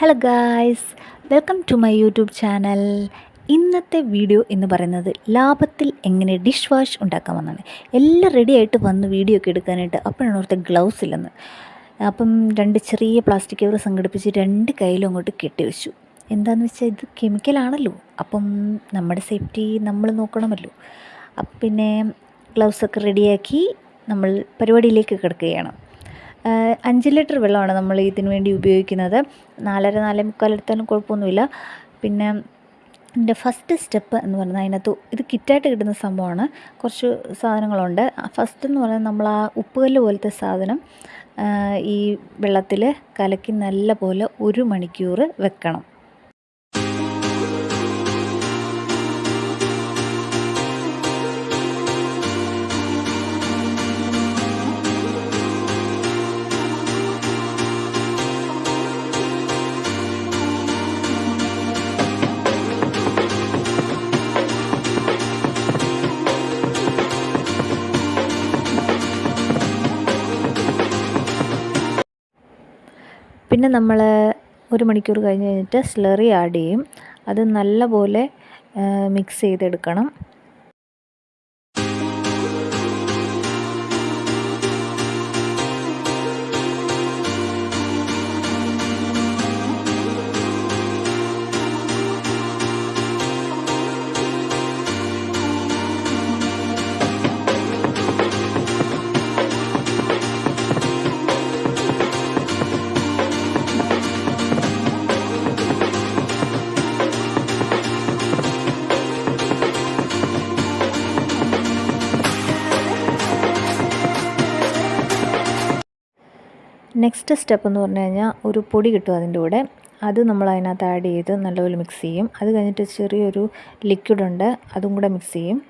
Hello guys, welcome to my YouTube channel. ഇന്നത്തെ video എന്ന് പറയുന്നത് ലാഭത്തിൽ എങ്ങനെ ഡിഷ് വാഷ് ഉണ്ടാക്കാമെന്നാണ്. എല്ലാം റെഡി ആയിട്ട് വന്ന് വീഡിയോ ഒക്കെ എടുക്കാനായിട്ട് അപ്പോഴാണ് ഓർത്ത് ഗ്ലൗസ് ഇല്ലെന്ന്. അപ്പം 2 ചെറിയ പ്ലാസ്റ്റിക് കവർ സംഘടിപ്പിച്ച് 2 കയ്യിലും അങ്ങോട്ട് കെട്ടിവെച്ചു. എന്താണെന്ന് വെച്ചാൽ ഇത് കെമിക്കലാണല്ലോ, അപ്പം നമ്മുടെ സേഫ്റ്റി നമ്മൾ നോക്കണമല്ലോ. അപ്പം പിന്നെ ഗ്ലൗസൊക്കെ റെഡിയാക്കി നമ്മൾ പരിപാടിയിലേക്ക് കിടക്കുകയാണ്. 5 ലിറ്റർ വെള്ളമാണ് നമ്മൾ ഇതിന് വേണ്ടി ഉപയോഗിക്കുന്നത്. 4.5 4.25 എടുത്താലും കുഴപ്പമൊന്നുമില്ല. പിന്നെ ഇതിൻ്റെ ഫസ്റ്റ് സ്റ്റെപ്പ് എന്ന് പറയുന്നത്, അതിനകത്ത് ഇത് കിറ്റായിട്ട് കിട്ടുന്ന സംഭവമാണ്. കുറച്ച് സാധനങ്ങളുണ്ട്. ഫസ്റ്റ് എന്ന് പറയുന്നത്, നമ്മൾ ആ ഉപ്പുകല്ല് പോലത്തെ സാധനം ഈ വെള്ളത്തിൽ കലക്കി നല്ല പോലെ 1 മണിക്കൂർ വെക്കണം. പിന്നെ നമ്മൾ 1 മണിക്കൂർ കഴിഞ്ഞിട്ട് സ്ലറി ആഡ് ചെയ്യും. അത് നല്ലപോലെ മിക്സ് ചെയ്തെടുക്കണം. നെക്സ്റ്റ് സ്റ്റെപ്പ് എന്ന് പറഞ്ഞു കഴിഞ്ഞാൽ, ഒരു പൊടി കിട്ടും അതിൻ്റെ കൂടെ. അത് നമ്മൾ അതിനകത്ത് ആഡ് ചെയ്ത് നല്ലപോലെ മിക്സ് ചെയ്യും. അത് കഴിഞ്ഞിട്ട് ചെറിയൊരു ലിക്വിഡുണ്ട്, അതും കൂടെ മിക്സ് ചെയ്യും.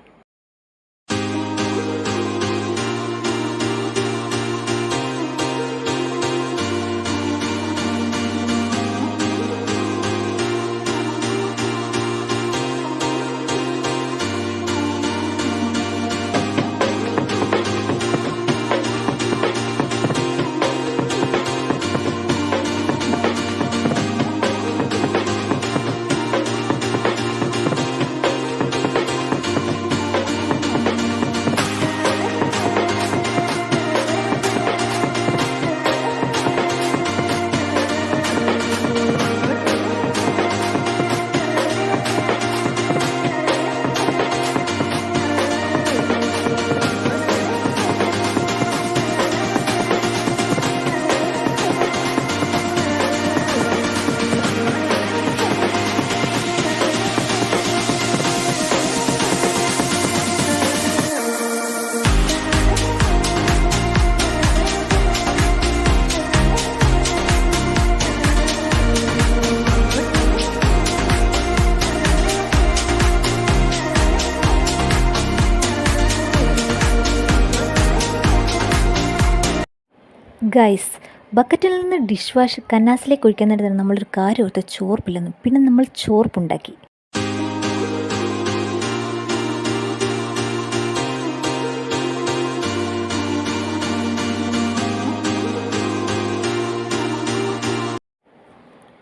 ഗൈസ്, ബക്കറ്റിൽ നിന്ന് ഡിഷ് വാഷ് കന്നാസിലേക്ക് ഒഴിക്കാൻ നേരത്തെ നമ്മളൊരു കാര്യം ഓർത്ത്, ചോർപ്പില്ലെന്ന്. പിന്നെ നമ്മൾ ചോർപ്പുണ്ടാക്കി.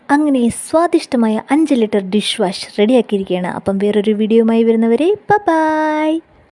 അങ്ങനെ സ്വാദിഷ്ടമായ 5 ലിറ്റർ ഡിഷ് വാഷ് റെഡിയാക്കിയിരിക്കുകയാണ്. അപ്പം വേറൊരു വീഡിയോയുമായി വരുന്നവരെ ബൈ.